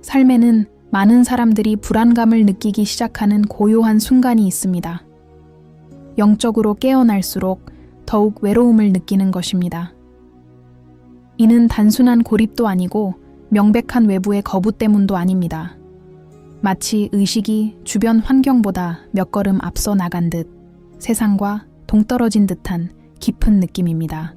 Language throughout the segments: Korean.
삶에는 많은 사람들이 불안감을 느끼기 시작하는 고요한 순간이 있습니다. 영적으로 깨어날수록 더욱 외로움을 느끼는 것입니다. 이는 단순한 고립도 아니고 명백한 외부의 거부 때문도 아닙니다. 마치 의식이 주변 환경보다 몇 걸음 앞서 나간 듯 세상과 동떨어진 듯한 깊은 느낌입니다.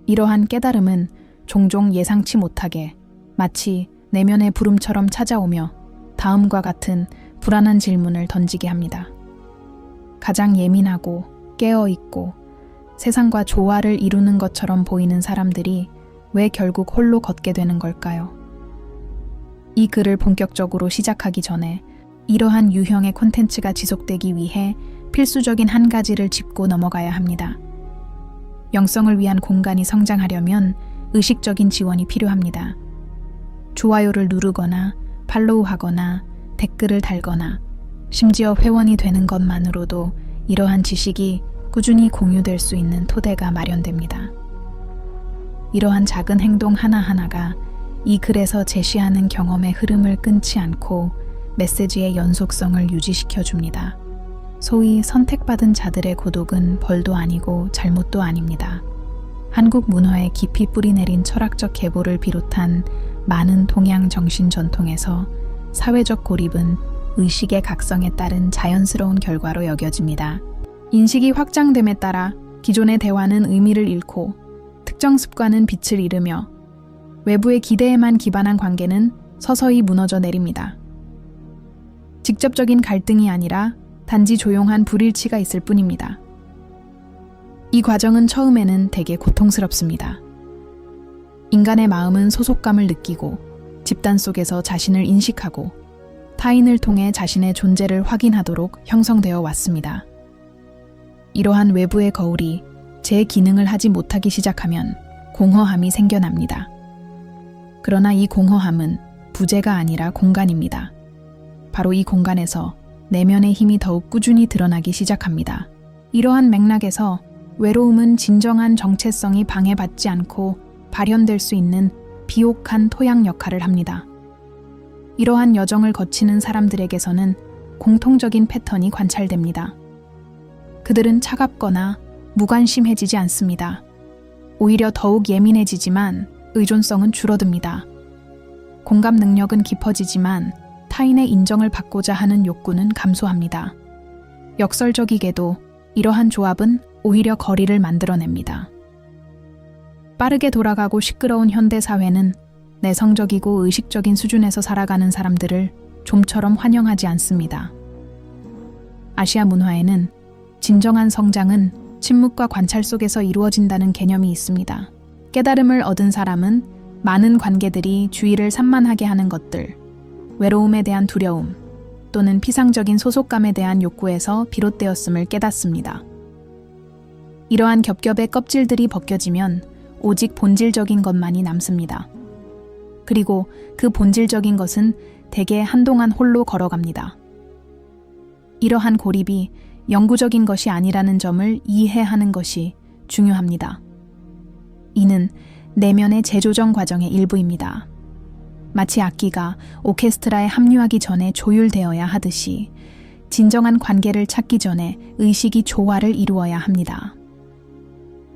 이러한 깨달음은 종종 예상치 못하게 마치 내면의 부름처럼 찾아오며 다음과 같은 불안한 질문을 던지게 합니다. 가장 예민하고 깨어있고 세상과 조화를 이루는 것처럼 보이는 사람들이 왜 결국 홀로 걷게 되는 걸까요? 이 글을 본격적으로 시작하기 전에 이러한 유형의 콘텐츠가 지속되기 위해 필수적인 한 가지를 짚고 넘어가야 합니다. 영성을 위한 공간이 성장하려면 의식적인 지원이 필요합니다. 좋아요를 누르거나 팔로우하거나 댓글을 달거나 심지어 회원이 되는 것만으로도 이러한 지식이 꾸준히 공유될 수 있는 토대가 마련됩니다. 이러한 작은 행동 하나하나가 이 글에서 제시하는 경험의 흐름을 끊지 않고 메시지의 연속성을 유지시켜 줍니다. 소위 선택받은 자들의 고독은 벌도 아니고 잘못도 아닙니다. 한국 문화에 깊이 뿌리내린 철학적 계보를 비롯한 많은 동양 정신 전통에서 사회적 고립은 의식의 각성에 따른 자연스러운 결과로 여겨집니다. 인식이 확장됨에 따라 기존의 대화는 의미를 잃고 특정 습관은 빛을 잃으며 외부의 기대에만 기반한 관계는 서서히 무너져 내립니다. 직접적인 갈등이 아니라 단지 조용한 불일치가 있을 뿐입니다. 이 과정은 처음에는 되게 고통스럽습니다. 인간의 마음은 소속감을 느끼고 집단 속에서 자신을 인식하고 타인을 통해 자신의 존재를 확인하도록 형성되어 왔습니다. 이러한 외부의 거울이 제 기능을 하지 못하기 시작하면 공허함이 생겨납니다. 그러나 이 공허함은 부재가 아니라 공간입니다. 바로 이 공간에서 내면의 힘이 더욱 꾸준히 드러나기 시작합니다. 이러한 맥락에서 외로움은 진정한 정체성이 방해받지 않고 발현될 수 있는 비옥한 토양 역할을 합니다. 이러한 여정을 거치는 사람들에게서는 공통적인 패턴이 관찰됩니다. 그들은 차갑거나 무관심해지지 않습니다. 오히려 더욱 예민해지지만 의존성은 줄어듭니다. 공감 능력은 깊어지지만 타인의 인정을 받고자 하는 욕구는 감소합니다. 역설적이게도 이러한 조합은 오히려 거리를 만들어냅니다. 빠르게 돌아가고 시끄러운 현대사회는 내성적이고 의식적인 수준에서 살아가는 사람들을 좀처럼 환영하지 않습니다. 아시아 문화에는 진정한 성장은 침묵과 관찰 속에서 이루어진다는 개념이 있습니다. 깨달음을 얻은 사람은 많은 관계들이 주의를 산만하게 하는 것들, 외로움에 대한 두려움 또는 피상적인 소속감에 대한 욕구에서 비롯되었음을 깨닫습니다. 이러한 겹겹의 껍질들이 벗겨지면 오직 본질적인 것만이 남습니다. 그리고 그 본질적인 것은 대개 한동안 홀로 걸어갑니다. 이러한 고립이 영구적인 것이 아니라는 점을 이해하는 것이 중요합니다. 이는 내면의 재조정 과정의 일부입니다. 마치 악기가 오케스트라에 합류하기 전에 조율되어야 하듯이 진정한 관계를 찾기 전에 의식이 조화를 이루어야 합니다.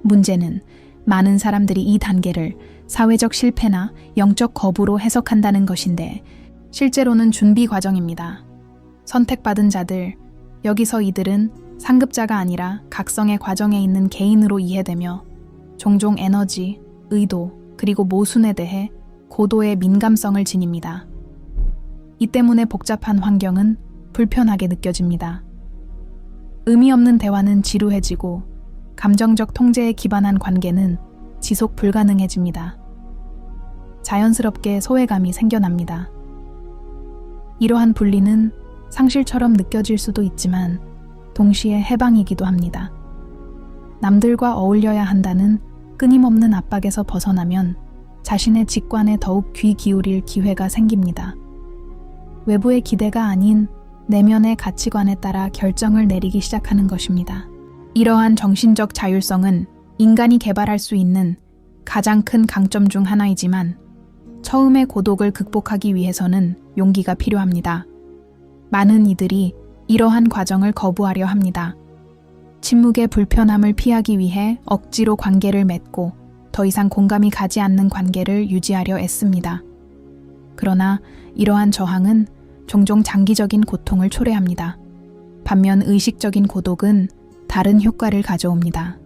문제는 많은 사람들이 이 단계를 사회적 실패나 영적 거부로 해석한다는 것인데 실제로는 준비 과정입니다. 선택받은 자들, 여기서 이들은 상급자가 아니라 각성의 과정에 있는 개인으로 이해되며 종종 에너지, 의도, 그리고 모순에 대해 고도의 민감성을 지닙니다. 이 때문에 복잡한 환경은 불편하게 느껴집니다. 의미 없는 대화는 지루해지고 감정적 통제에 기반한 관계는 지속 불가능해집니다. 자연스럽게 소외감이 생겨납니다. 이러한 분리는 상실처럼 느껴질 수도 있지만 동시에 해방이기도 합니다. 남들과 어울려야 한다는 끊임없는 압박에서 벗어나면 자신의 직관에 더욱 귀 기울일 기회가 생깁니다. 외부의 기대가 아닌 내면의 가치관에 따라 결정을 내리기 시작하는 것입니다. 이러한 정신적 자율성은 인간이 개발할 수 있는 가장 큰 강점 중 하나이지만 처음의 고독을 극복하기 위해서는 용기가 필요합니다. 많은 이들이 이러한 과정을 거부하려 합니다. 침묵의 불편함을 피하기 위해 억지로 관계를 맺고 더 이상 공감이 가지 않는 관계를 유지하려 애씁니다. 그러나 이러한 저항은 종종 장기적인 고통을 초래합니다. 반면 의식적인 고독은 다른 효과를 가져옵니다.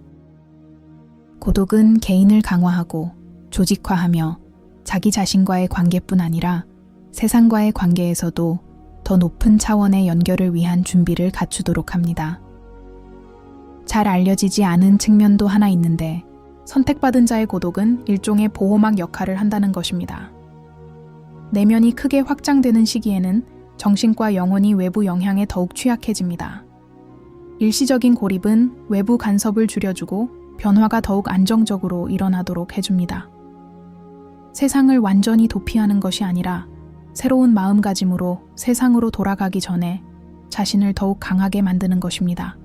고독은 개인을 강화하고 조직화하며 자기 자신과의 관계뿐 아니라 세상과의 관계에서도 더 높은 차원의 연결을 위한 준비를 갖추도록 합니다. 잘 알려지지 않은 측면도 하나 있는데 선택받은 자의 고독은 일종의 보호막 역할을 한다는 것입니다. 내면이 크게 확장되는 시기에는 정신과 영혼이 외부 영향에 더욱 취약해집니다. 일시적인 고립은 외부 간섭을 줄여주고 변화가 더욱 안정적으로 일어나도록 해줍니다. 세상을 완전히 도피하는 것이 아니라 새로운 마음가짐으로 세상으로 돌아가기 전에 자신을 더욱 강하게 만드는 것입니다.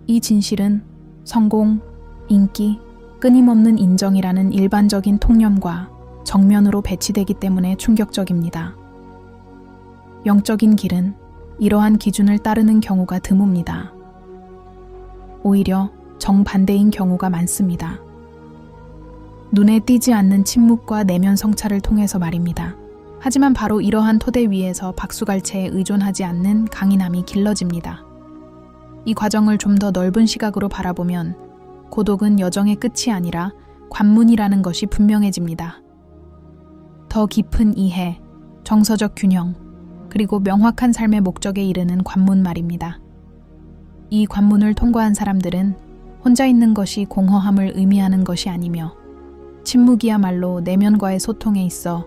이 진실은 성공, 인기, 끊임없는 인정이라는 일반적인 통념과 정면으로 배치되기 때문에 충격적입니다. 영적인 길은 이러한 기준을 따르는 경우가 드뭅니다. 오히려 정반대인 경우가 많습니다. 눈에 띄지 않는 침묵과 내면 성찰을 통해서 말입니다. 하지만 바로 이러한 토대 위에서 박수갈채에 의존하지 않는 강인함이 길러집니다. 이 과정을 좀 더 넓은 시각으로 바라보면 고독은 여정의 끝이 아니라 관문이라는 것이 분명해집니다. 더 깊은 이해, 정서적 균형, 그리고 명확한 삶의 목적에 이르는 관문 말입니다. 이 관문을 통과한 사람들은 혼자 있는 것이 공허함을 의미하는 것이 아니며 침묵이야말로 내면과의 소통에 있어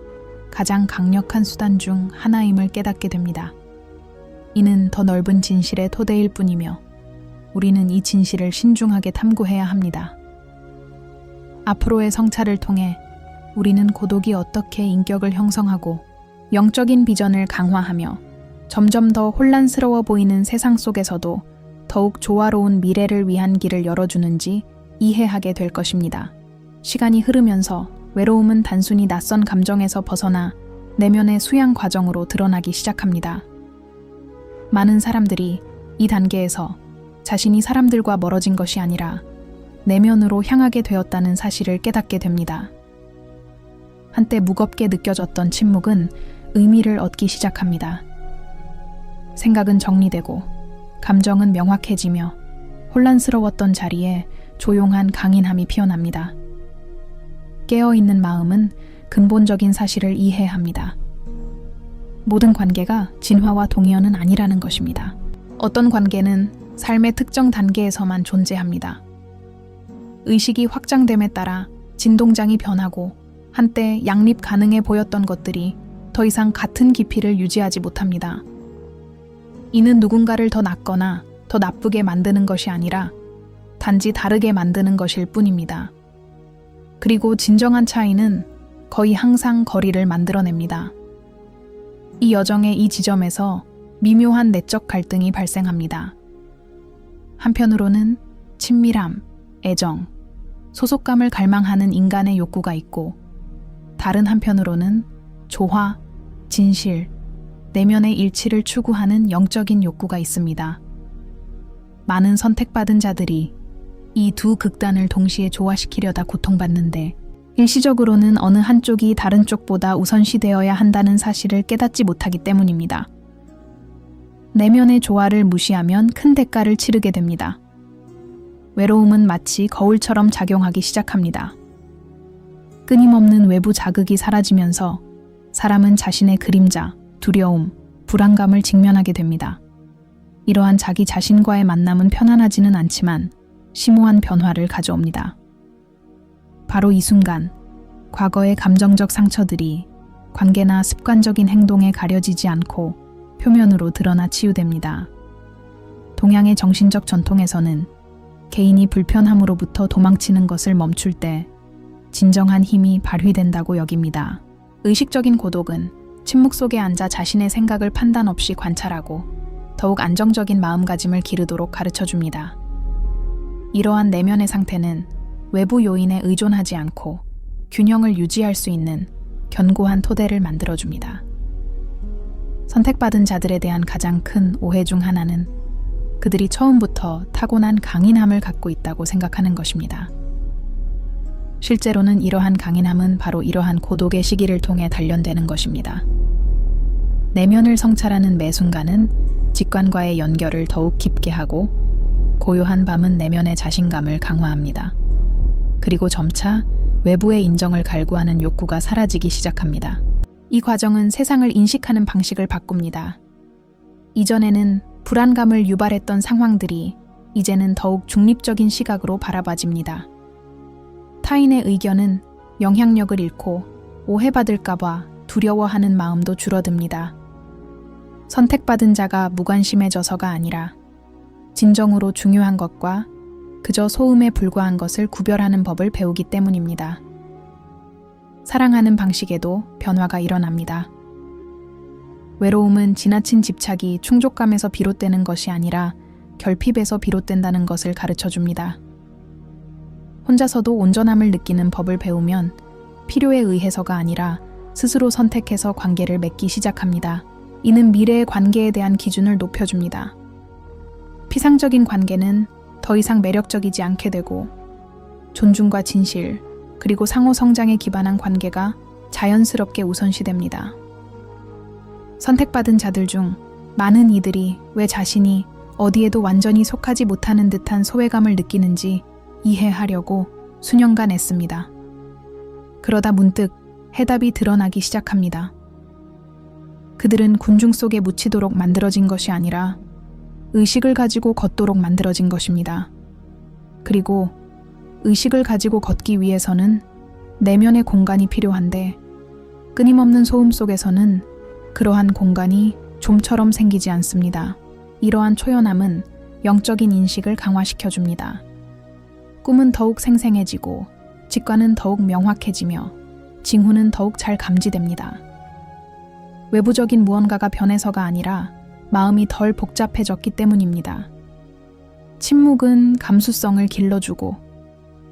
가장 강력한 수단 중 하나임을 깨닫게 됩니다. 이는 더 넓은 진실의 토대일 뿐이며 우리는 이 진실을 신중하게 탐구해야 합니다. 앞으로의 성찰을 통해 우리는 고독이 어떻게 인격을 형성하고 영적인 비전을 강화하며 점점 더 혼란스러워 보이는 세상 속에서도 더욱 조화로운 미래를 위한 길을 열어주는지 이해하게 될 것입니다. 시간이 흐르면서 외로움은 단순히 낯선 감정에서 벗어나 내면의 수양 과정으로 드러나기 시작합니다. 많은 사람들이 이 단계에서 자신이 사람들과 멀어진 것이 아니라 내면으로 향하게 되었다는 사실을 깨닫게 됩니다. 한때 무겁게 느껴졌던 침묵은 의미를 얻기 시작합니다. 생각은 정리되고 감정은 명확해지며 혼란스러웠던 자리에 조용한 강인함이 피어납니다. 깨어있는 마음은 근본적인 사실을 이해합니다. 모든 관계가 진화와 동의어는 아니라는 것입니다. 어떤 관계는 삶의 특정 단계에서만 존재합니다. 의식이 확장됨에 따라 진동장이 변하고 한때 양립 가능해 보였던 것들이 더 이상 같은 깊이를 유지하지 못합니다. 이는 누군가를 더 낫거나 더 나쁘게 만드는 것이 아니라 단지 다르게 만드는 것일 뿐입니다. 그리고 진정한 차이는 거의 항상 거리를 만들어냅니다. 이 여정의 이 지점에서 미묘한 내적 갈등이 발생합니다. 한편으로는 친밀함, 애정, 소속감을 갈망하는 인간의 욕구가 있고 다른 한편으로는 조화, 진실, 내면의 일치를 추구하는 영적인 욕구가 있습니다. 많은 선택받은 자들이 이 두 극단을 동시에 조화시키려다 고통받는데 일시적으로는 어느 한쪽이 다른 쪽보다 우선시되어야 한다는 사실을 깨닫지 못하기 때문입니다. 내면의 조화를 무시하면 큰 대가를 치르게 됩니다. 외로움은 마치 거울처럼 작용하기 시작합니다. 끊임없는 외부 자극이 사라지면서 사람은 자신의 그림자, 두려움, 불안감을 직면하게 됩니다. 이러한 자기 자신과의 만남은 편안하지는 않지만 심오한 변화를 가져옵니다. 바로 이 순간, 과거의 감정적 상처들이 관계나 습관적인 행동에 가려지지 않고 표면으로 드러나 치유됩니다. 동양의 정신적 전통에서는 개인이 불편함으로부터 도망치는 것을 멈출 때 진정한 힘이 발휘된다고 여깁니다. 의식적인 고독은 침묵 속에 앉아 자신의 생각을 판단 없이 관찰하고 더욱 안정적인 마음가짐을 기르도록 가르쳐줍니다. 이러한 내면의 상태는 외부 요인에 의존하지 않고 균형을 유지할 수 있는 견고한 토대를 만들어줍니다. 선택받은 자들에 대한 가장 큰 오해 중 하나는 그들이 처음부터 타고난 강인함을 갖고 있다고 생각하는 것입니다. 실제로는 이러한 강인함은 바로 이러한 고독의 시기를 통해 단련되는 것입니다. 내면을 성찰하는 매 순간은 직관과의 연결을 더욱 깊게 하고 고요한 밤은 내면의 자신감을 강화합니다. 그리고 점차 외부의 인정을 갈구하는 욕구가 사라지기 시작합니다. 이 과정은 세상을 인식하는 방식을 바꿉니다. 이전에는 불안감을 유발했던 상황들이 이제는 더욱 중립적인 시각으로 바라봐집니다. 타인의 의견은 영향력을 잃고 오해받을까봐 두려워하는 마음도 줄어듭니다. 선택받은 자가 무관심해져서가 아니라 진정으로 중요한 것과 그저 소음에 불과한 것을 구별하는 법을 배우기 때문입니다. 사랑하는 방식에도 변화가 일어납니다. 외로움은 지나친 집착이 충족감에서 비롯되는 것이 아니라 결핍에서 비롯된다는 것을 가르쳐줍니다. 혼자서도 온전함을 느끼는 법을 배우면 필요에 의해서가 아니라 스스로 선택해서 관계를 맺기 시작합니다. 이는 미래의 관계에 대한 기준을 높여줍니다. 피상적인 관계는 더 이상 매력적이지 않게 되고 존중과 진실, 그리고 상호 성장에 기반한 관계가 자연스럽게 우선시됩니다. 선택받은 자들 중 많은 이들이 왜 자신이 어디에도 완전히 속하지 못하는 듯한 소외감을 느끼는지 이해하려고 수년간 애씁니다. 그러다 문득 해답이 드러나기 시작합니다. 그들은 군중 속에 묻히도록 만들어진 것이 아니라 의식을 가지고 걷도록 만들어진 것입니다. 그리고 의식을 가지고 걷기 위해서는 내면의 공간이 필요한데 끊임없는 소음 속에서는 그러한 공간이 좀처럼 생기지 않습니다. 이러한 초연함은 영적인 인식을 강화시켜줍니다. 꿈은 더욱 생생해지고 직관은 더욱 명확해지며 징후는 더욱 잘 감지됩니다. 외부적인 무언가가 변해서가 아니라 마음이 덜 복잡해졌기 때문입니다. 침묵은 감수성을 길러주고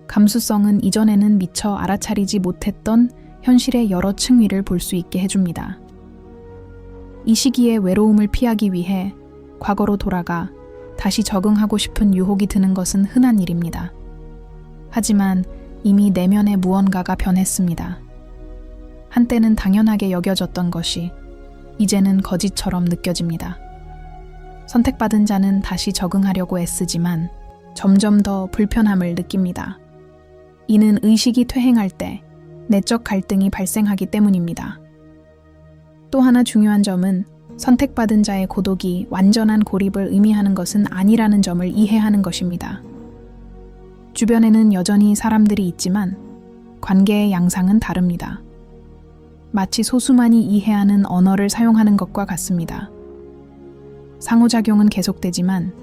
감수성은 이전에는 미처 알아차리지 못했던 현실의 여러 층위를 볼 수 있게 해줍니다. 이 시기에 외로움을 피하기 위해 과거로 돌아가 다시 적응하고 싶은 유혹이 드는 것은 흔한 일입니다. 하지만 이미 내면의 무언가가 변했습니다. 한때는 당연하게 여겨졌던 것이 이제는 거짓처럼 느껴집니다. 선택받은 자는 다시 적응하려고 애쓰지만 점점 더 불편함을 느낍니다. 이는 의식이 퇴행할 때 내적 갈등이 발생하기 때문입니다. 또 하나 중요한 점은 선택받은 자의 고독이 완전한 고립을 의미하는 것은 아니라는 점을 이해하는 것입니다. 주변에는 여전히 사람들이 있지만 관계의 양상은 다릅니다. 마치 소수만이 이해하는 언어를 사용하는 것과 같습니다. 상호작용은 계속되지만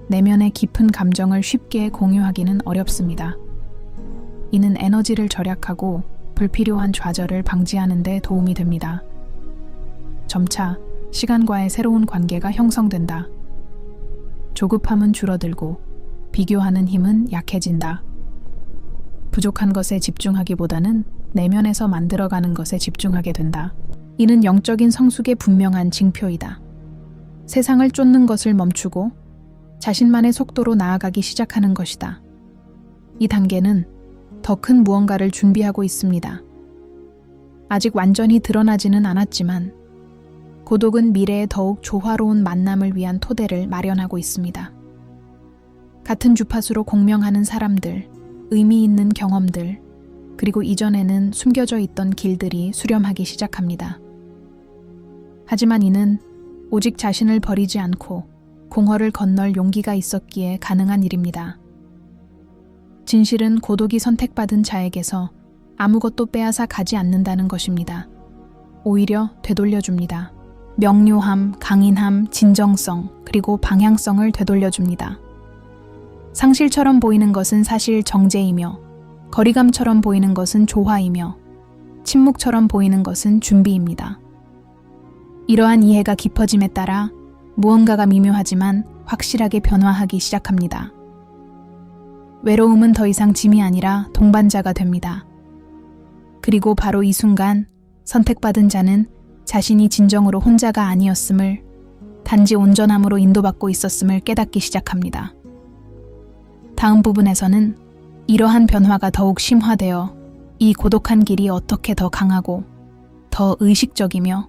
내면의 깊은 감정을 쉽게 공유하기는 어렵습니다. 이는 에너지를 절약하고 불필요한 좌절을 방지하는 데 도움이 됩니다. 점차 시간과의 새로운 관계가 형성된다. 조급함은 줄어들고 비교하는 힘은 약해진다. 부족한 것에 집중하기보다는 내면에서 만들어가는 것에 집중하게 된다. 이는 영적인 성숙의 분명한 징표이다. 세상을 쫓는 것을 멈추고 자신만의 속도로 나아가기 시작하는 것이다. 이 단계는 더 큰 무언가를 준비하고 있습니다. 아직 완전히 드러나지는 않았지만 고독은 미래에 더욱 조화로운 만남을 위한 토대를 마련하고 있습니다. 같은 주파수로 공명하는 사람들, 의미 있는 경험들, 그리고 이전에는 숨겨져 있던 길들이 수렴하기 시작합니다. 하지만 이는 오직 자신을 버리지 않고 공허를 건널 용기가 있었기에 가능한 일입니다. 진실은 고독이 선택받은 자에게서 아무것도 빼앗아 가지 않는다는 것입니다. 오히려 되돌려줍니다. 명료함, 강인함, 진정성, 그리고 방향성을 되돌려줍니다. 상실처럼 보이는 것은 사실 정제이며 거리감처럼 보이는 것은 조화이며 침묵처럼 보이는 것은 준비입니다. 이러한 이해가 깊어짐에 따라 무언가가 미묘하지만 확실하게 변화하기 시작합니다. 외로움은 더 이상 짐이 아니라 동반자가 됩니다. 그리고 바로 이 순간 선택받은 자는 자신이 진정으로 혼자가 아니었음을, 단지 온전함으로 인도받고 있었음을 깨닫기 시작합니다. 다음 부분에서는 이러한 변화가 더욱 심화되어 이 고독한 길이 어떻게 더 강하고 더 의식적이며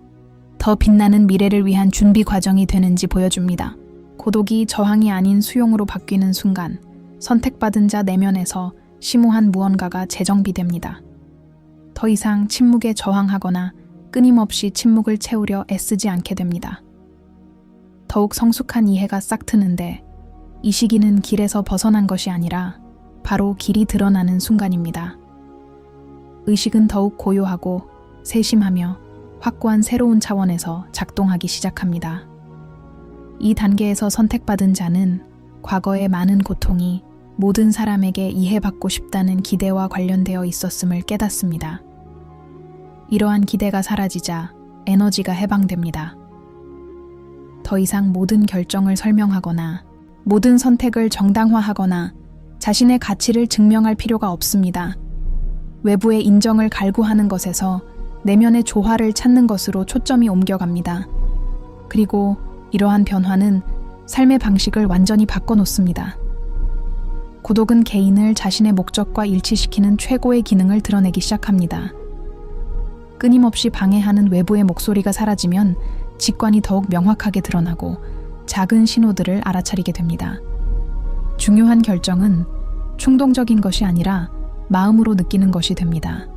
더 빛나는 미래를 위한 준비 과정이 되는지 보여줍니다. 고독이 저항이 아닌 수용으로 바뀌는 순간 선택받은 자 내면에서 심오한 무언가가 재정비됩니다. 더 이상 침묵에 저항하거나 끊임없이 침묵을 채우려 애쓰지 않게 됩니다. 더욱 성숙한 이해가 싹 트는데 이 시기는 길에서 벗어난 것이 아니라 바로 길이 드러나는 순간입니다. 의식은 더욱 고요하고 세심하며 확고한 새로운 차원에서 작동하기 시작합니다. 이 단계에서 선택받은 자는 과거의 많은 고통이 모든 사람에게 이해받고 싶다는 기대와 관련되어 있었음을 깨닫습니다. 이러한 기대가 사라지자 에너지가 해방됩니다. 더 이상 모든 결정을 설명하거나 모든 선택을 정당화하거나 자신의 가치를 증명할 필요가 없습니다. 외부의 인정을 갈구하는 것에서 내면의 조화를 찾는 것으로 초점이 옮겨갑니다. 그리고 이러한 변화는 삶의 방식을 완전히 바꿔놓습니다. 고독은 개인을 자신의 목적과 일치시키는 최고의 기능을 드러내기 시작합니다. 끊임없이 방해하는 외부의 목소리가 사라지면 직관이 더욱 명확하게 드러나고 작은 신호들을 알아차리게 됩니다. 중요한 결정은 충동적인 것이 아니라 마음으로 느끼는 것이 됩니다.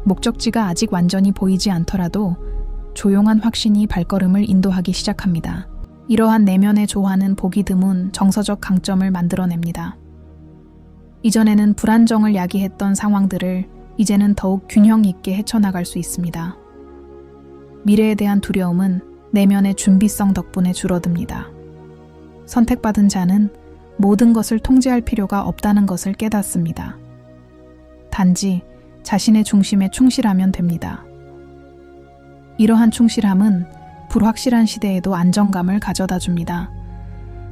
목적지가 아직 완전히 보이지 않더라도 조용한 확신이 발걸음을 인도하기 시작합니다. 이러한 내면의 조화는 보기 드문 정서적 강점을 만들어냅니다. 이전에는 불안정을 야기했던 상황들을 이제는 더욱 균형 있게 헤쳐나갈 수 있습니다. 미래에 대한 두려움은 내면의 준비성 덕분에 줄어듭니다. 선택받은 자는 모든 것을 통제할 필요가 없다는 것을 깨닫습니다. 단지 자신의 중심에 충실하면 됩니다. 이러한 충실함은 불확실한 시대에도 안정감을 가져다 줍니다.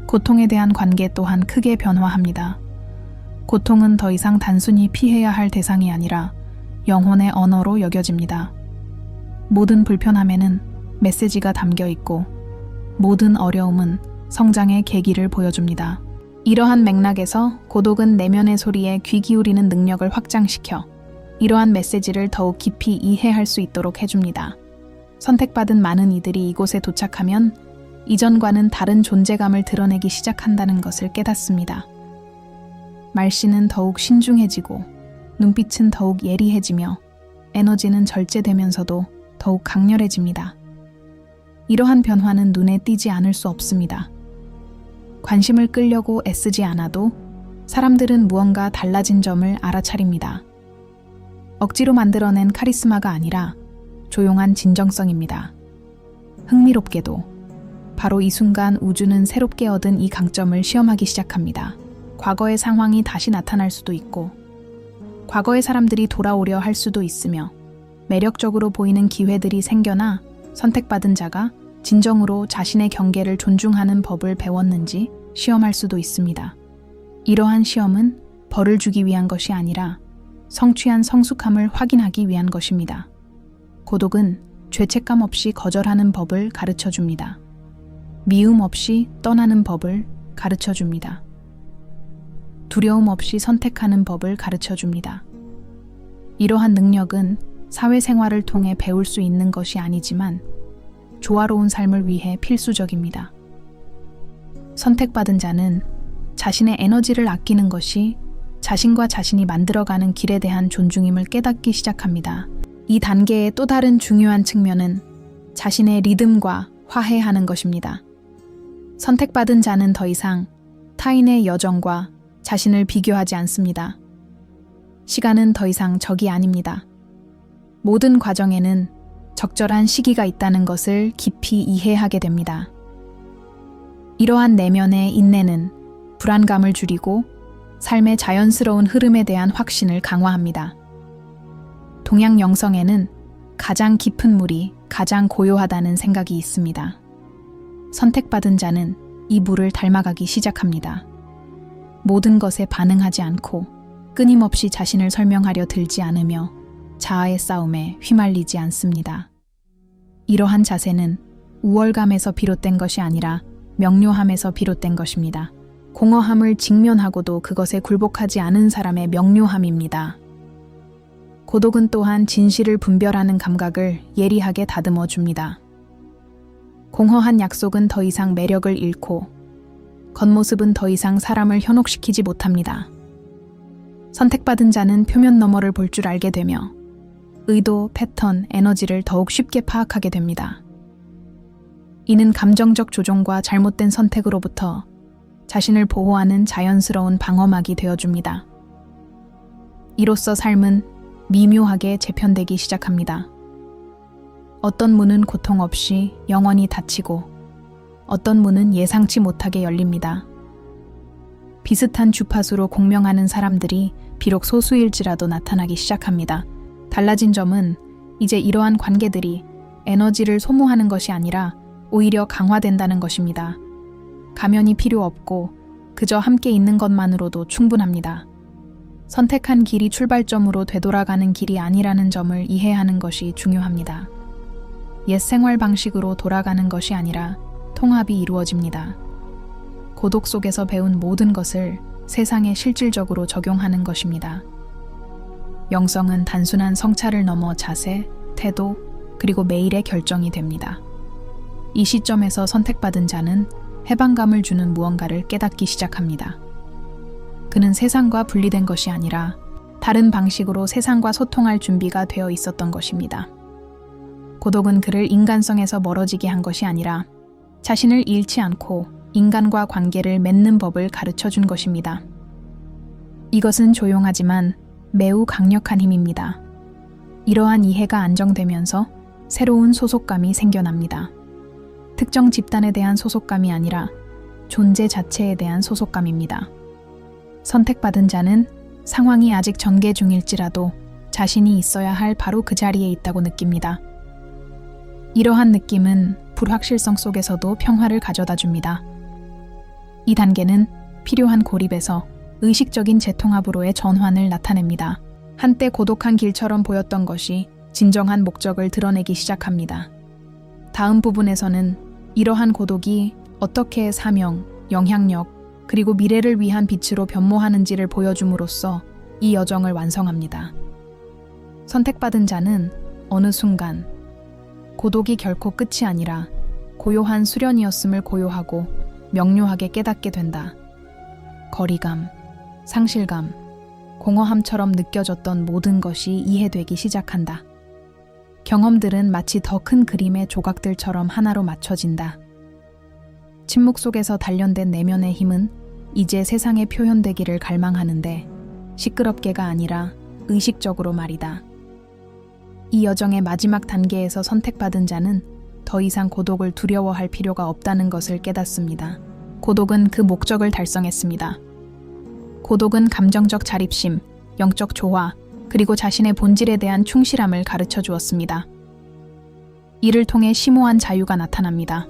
고통에 대한 관계 또한 크게 변화합니다. 고통은 더 이상 단순히 피해야 할 대상이 아니라 영혼의 언어로 여겨집니다. 모든 불편함에는 메시지가 담겨 있고 모든 어려움은 성장의 계기를 보여줍니다. 이러한 맥락에서 고독은 내면의 소리에 귀 기울이는 능력을 확장시켜 이러한 메시지를 더욱 깊이 이해할 수 있도록 해줍니다. 선택받은 많은 이들이 이곳에 도착하면 이전과는 다른 존재감을 드러내기 시작한다는 것을 깨닫습니다. 말씨는 더욱 신중해지고 눈빛은 더욱 예리해지며 에너지는 절제되면서도 더욱 강렬해집니다. 이러한 변화는 눈에 띄지 않을 수 없습니다. 관심을 끌려고 애쓰지 않아도 사람들은 무언가 달라진 점을 알아차립니다. 억지로 만들어낸 카리스마가 아니라 조용한 진정성입니다. 흥미롭게도 바로 이 순간 우주는 새롭게 얻은 이 강점을 시험하기 시작합니다. 과거의 상황이 다시 나타날 수도 있고 과거의 사람들이 돌아오려 할 수도 있으며 매력적으로 보이는 기회들이 생겨나 선택받은 자가 진정으로 자신의 경계를 존중하는 법을 배웠는지 시험할 수도 있습니다. 이러한 시험은 벌을 주기 위한 것이 아니라 성취한 성숙함을 확인하기 위한 것입니다. 고독은 죄책감 없이 거절하는 법을 가르쳐 줍니다. 미움 없이 떠나는 법을 가르쳐 줍니다. 두려움 없이 선택하는 법을 가르쳐 줍니다. 이러한 능력은 사회생활을 통해 배울 수 있는 것이 아니지만 조화로운 삶을 위해 필수적입니다. 선택받은 자는 자신의 에너지를 아끼는 것이 자신과 자신이 만들어가는 길에 대한 존중임을 깨닫기 시작합니다. 이 단계의 또 다른 중요한 측면은 자신의 리듬과 화해하는 것입니다. 선택받은 자는 더 이상 타인의 여정과 자신을 비교하지 않습니다. 시간은 더 이상 적이 아닙니다. 모든 과정에는 적절한 시기가 있다는 것을 깊이 이해하게 됩니다. 이러한 내면의 인내는 불안감을 줄이고 삶의 자연스러운 흐름에 대한 확신을 강화합니다. 동양 영성에는 가장 깊은 물이 가장 고요하다는 생각이 있습니다. 선택받은 자는 이 물을 닮아가기 시작합니다. 모든 것에 반응하지 않고 끊임없이 자신을 설명하려 들지 않으며 자아의 싸움에 휘말리지 않습니다. 이러한 자세는 우월감에서 비롯된 것이 아니라 명료함에서 비롯된 것입니다. 공허함을 직면하고도 그것에 굴복하지 않은 사람의 명료함입니다. 고독은 또한 진실을 분별하는 감각을 예리하게 다듬어 줍니다. 공허한 약속은 더 이상 매력을 잃고 겉모습은 더 이상 사람을 현혹시키지 못합니다. 선택받은 자는 표면 너머를 볼 줄 알게 되며 의도, 패턴, 에너지를 더욱 쉽게 파악하게 됩니다. 이는 감정적 조종과 잘못된 선택으로부터 자신을 보호하는 자연스러운 방어막이 되어줍니다. 이로써 삶은 미묘하게 재편되기 시작합니다. 어떤 문은 고통 없이 영원히 닫히고 어떤 문은 예상치 못하게 열립니다. 비슷한 주파수로 공명하는 사람들이 비록 소수일지라도 나타나기 시작합니다. 달라진 점은 이제 이러한 관계들이 에너지를 소모하는 것이 아니라 오히려 강화된다는 것입니다. 가면이 필요 없고 그저 함께 있는 것만으로도 충분합니다. 선택한 길이 출발점으로 되돌아가는 길이 아니라는 점을 이해하는 것이 중요합니다. 옛 생활 방식으로 돌아가는 것이 아니라 통합이 이루어집니다. 고독 속에서 배운 모든 것을 세상에 실질적으로 적용하는 것입니다. 영성은 단순한 성찰을 넘어 자세, 태도, 그리고 매일의 결정이 됩니다. 이 시점에서 선택받은 자는 해방감을 주는 무언가를 깨닫기 시작합니다. 그는 세상과 분리된 것이 아니라 다른 방식으로 세상과 소통할 준비가 되어 있었던 것입니다. 고독은 그를 인간성에서 멀어지게 한 것이 아니라 자신을 잃지 않고 인간과 관계를 맺는 법을 가르쳐 준 것입니다. 이것은 조용하지만 매우 강력한 힘입니다. 이러한 이해가 안정되면서 새로운 소속감이 생겨납니다. 특정 집단에 대한 소속감이 아니라 존재 자체에 대한 소속감입니다. 선택받은 자는 상황이 아직 전개 중일지라도 자신이 있어야 할 바로 그 자리에 있다고 느낍니다. 이러한 느낌은 불확실성 속에서도 평화를 가져다 줍니다. 이 단계는 필요한 고립에서 의식적인 재통합으로의 전환을 나타냅니다. 한때 고독한 길처럼 보였던 것이 진정한 목적을 드러내기 시작합니다. 다음 부분에서는 이러한 고독이 어떻게 사명, 영향력, 그리고 미래를 위한 빛으로 변모하는지를 보여줌으로써 이 여정을 완성합니다. 선택받은 자는 어느 순간 고독이 결코 끝이 아니라 고요한 수련이었음을 고요하고 명료하게 깨닫게 된다. 거리감, 상실감, 공허함처럼 느껴졌던 모든 것이 이해되기 시작한다. 경험들은 마치 더 큰 그림의 조각들처럼 하나로 맞춰진다. 침묵 속에서 단련된 내면의 힘은 이제 세상에 표현되기를 갈망하는데 시끄럽게가 아니라 의식적으로 말이다. 이 여정의 마지막 단계에서 선택받은 자는 더 이상 고독을 두려워할 필요가 없다는 것을 깨닫습니다. 고독은 그 목적을 달성했습니다. 고독은 감정적 자립심, 영적 조화, 그리고 자신의 본질에 대한 충실함을 가르쳐 주었습니다. 이를 통해 심오한 자유가 나타납니다.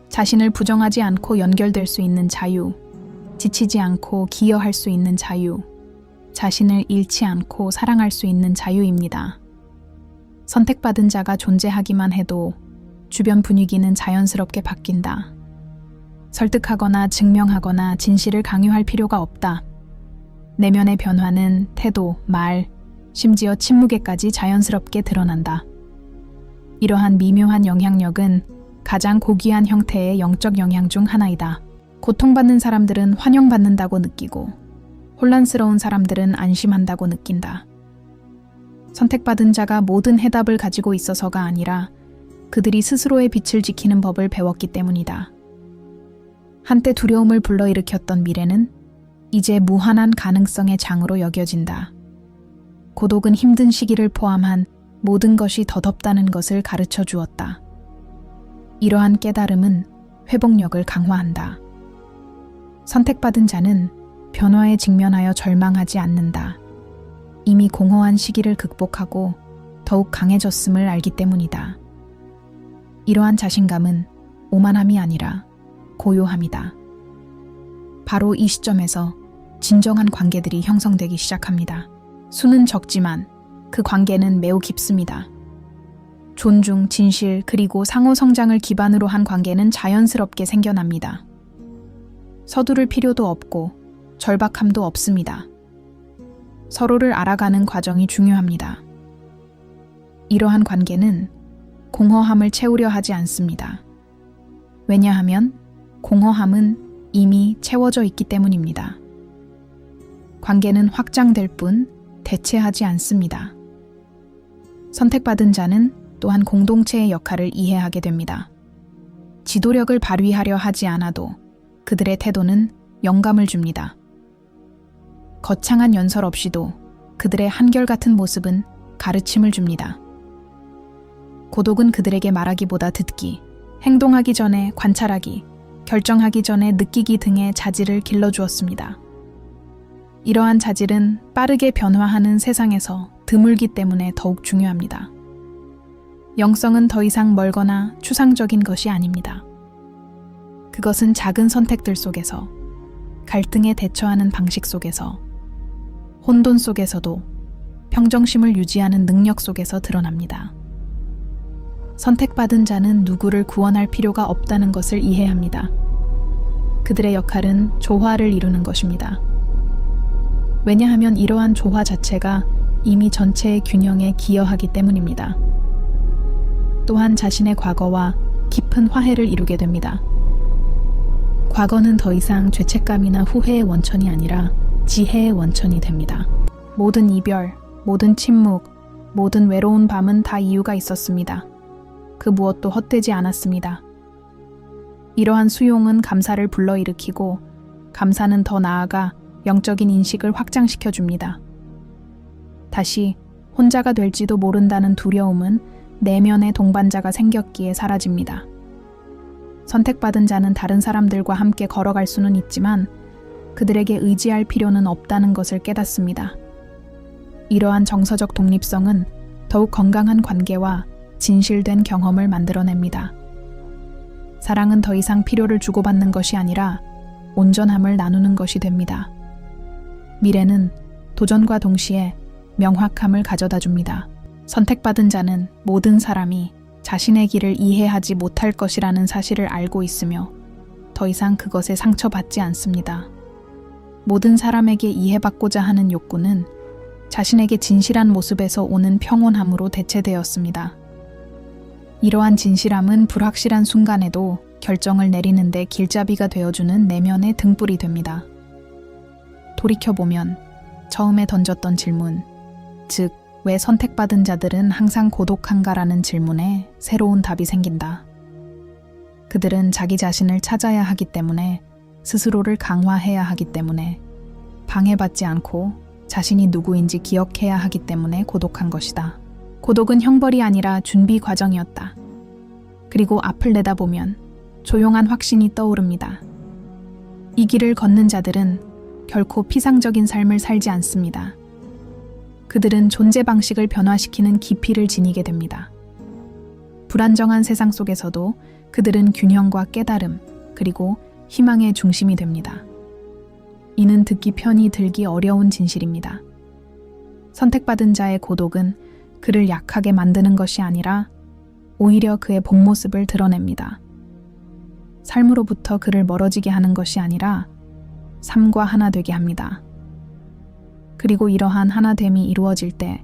자신을 부정하지 않고 연결될 수 있는 자유, 지치지 않고 기여할 수 있는 자유, 자신을 잃지 않고 사랑할 수 있는 자유입니다. 선택받은 자가 존재하기만 해도 주변 분위기는 자연스럽게 바뀐다. 설득하거나 증명하거나 진실을 강요할 필요가 없다. 내면의 변화는 태도, 말, 심지어 침묵에까지 자연스럽게 드러난다. 이러한 미묘한 영향력은 가장 고귀한 형태의 영적 영향 중 하나이다. 고통받는 사람들은 환영받는다고 느끼고 혼란스러운 사람들은 안심한다고 느낀다. 선택받은 자가 모든 해답을 가지고 있어서가 아니라 그들이 스스로의 빛을 지키는 법을 배웠기 때문이다. 한때 두려움을 불러일으켰던 미래는 이제 무한한 가능성의 장으로 여겨진다. 고독은 힘든 시기를 포함한 모든 것이 덧없다는 것을 가르쳐 주었다. 이러한 깨달음은 회복력을 강화한다. 선택받은 자는 변화에 직면하여 절망하지 않는다. 이미 공허한 시기를 극복하고 더욱 강해졌음을 알기 때문이다. 이러한 자신감은 오만함이 아니라 고요함이다. 바로 이 시점에서 진정한 관계들이 형성되기 시작합니다. 수는 적지만 그 관계는 매우 깊습니다. 존중, 진실, 그리고 상호 성장을 기반으로 한 관계는 자연스럽게 생겨납니다. 서두를 필요도 없고 절박함도 없습니다. 서로를 알아가는 과정이 중요합니다. 이러한 관계는 공허함을 채우려 하지 않습니다. 왜냐하면 공허함은 이미 채워져 있기 때문입니다. 관계는 확장될 뿐 대체하지 않습니다. 선택받은 자는 또한 공동체의 역할을 이해하게 됩니다. 지도력을 발휘하려 하지 않아도 그들의 태도는 영감을 줍니다. 거창한 연설 없이도 그들의 한결같은 모습은 가르침을 줍니다. 고독은 그들에게 말하기보다 듣기, 행동하기 전에 관찰하기, 결정하기 전에 느끼기 등의 자질을 길러주었습니다. 이러한 자질은 빠르게 변화하는 세상에서 드물기 때문에 더욱 중요합니다. 영성은 더 이상 멀거나 추상적인 것이 아닙니다. 그것은 작은 선택들 속에서, 갈등에 대처하는 방식 속에서, 혼돈 속에서도 평정심을 유지하는 능력 속에서 드러납니다. 선택받은 자는 누구를 구원할 필요가 없다는 것을 이해합니다. 그들의 역할은 조화를 이루는 것입니다. 왜냐하면 이러한 조화 자체가 이미 전체의 균형에 기여하기 때문입니다. 또한 자신의 과거와 깊은 화해를 이루게 됩니다. 과거는 더 이상 죄책감이나 후회의 원천이 아니라 지혜의 원천이 됩니다. 모든 이별, 모든 침묵, 모든 외로운 밤은 다 이유가 있었습니다. 그 무엇도 헛되지 않았습니다. 이러한 수용은 감사를 불러일으키고 감사는 더 나아가 영적인 인식을 확장시켜 줍니다. 다시 혼자가 될지도 모른다는 두려움은 내면의 동반자가 생겼기에 사라집니다. 선택받은 자는 다른 사람들과 함께 걸어갈 수는 있지만 그들에게 의지할 필요는 없다는 것을 깨닫습니다. 이러한 정서적 독립성은 더욱 건강한 관계와 진실된 경험을 만들어냅니다. 사랑은 더 이상 필요를 주고받는 것이 아니라 온전함을 나누는 것이 됩니다. 미래는 도전과 동시에 명확함을 가져다 줍니다. 선택받은 자는 모든 사람이 자신의 길을 이해하지 못할 것이라는 사실을 알고 있으며 더 이상 그것에 상처받지 않습니다. 모든 사람에게 이해받고자 하는 욕구는 자신에게 진실한 모습에서 오는 평온함으로 대체되었습니다. 이러한 진실함은 불확실한 순간에도 결정을 내리는데 길잡이가 되어주는 내면의 등불이 됩니다. 돌이켜보면 처음에 던졌던 질문, 즉 왜 선택받은 자들은 항상 고독한가라는 질문에 새로운 답이 생긴다. 그들은 자기 자신을 찾아야 하기 때문에, 스스로를 강화해야 하기 때문에, 방해받지 않고 자신이 누구인지 기억해야 하기 때문에 고독한 것이다. 고독은 형벌이 아니라 준비 과정이었다. 그리고 앞을 내다보면 조용한 확신이 떠오릅니다. 이 길을 걷는 자들은 결코 피상적인 삶을 살지 않습니다. 그들은 존재 방식을 변화시키는 깊이를 지니게 됩니다. 불안정한 세상 속에서도 그들은 균형과 깨달음, 그리고 희망의 중심이 됩니다. 이는 듣기 편히 들기 어려운 진실입니다. 선택받은 자의 고독은 그를 약하게 만드는 것이 아니라 오히려 그의 본 모습을 드러냅니다. 삶으로부터 그를 멀어지게 하는 것이 아니라 삶과 하나 되게 합니다. 그리고 이러한 하나됨이 이루어질 때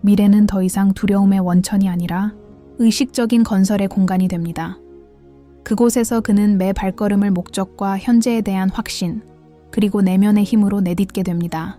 미래는 더 이상 두려움의 원천이 아니라 의식적인 건설의 공간이 됩니다. 그곳에서 그는 매 발걸음을 목적과 현재에 대한 확신, 그리고 내면의 힘으로 내딛게 됩니다.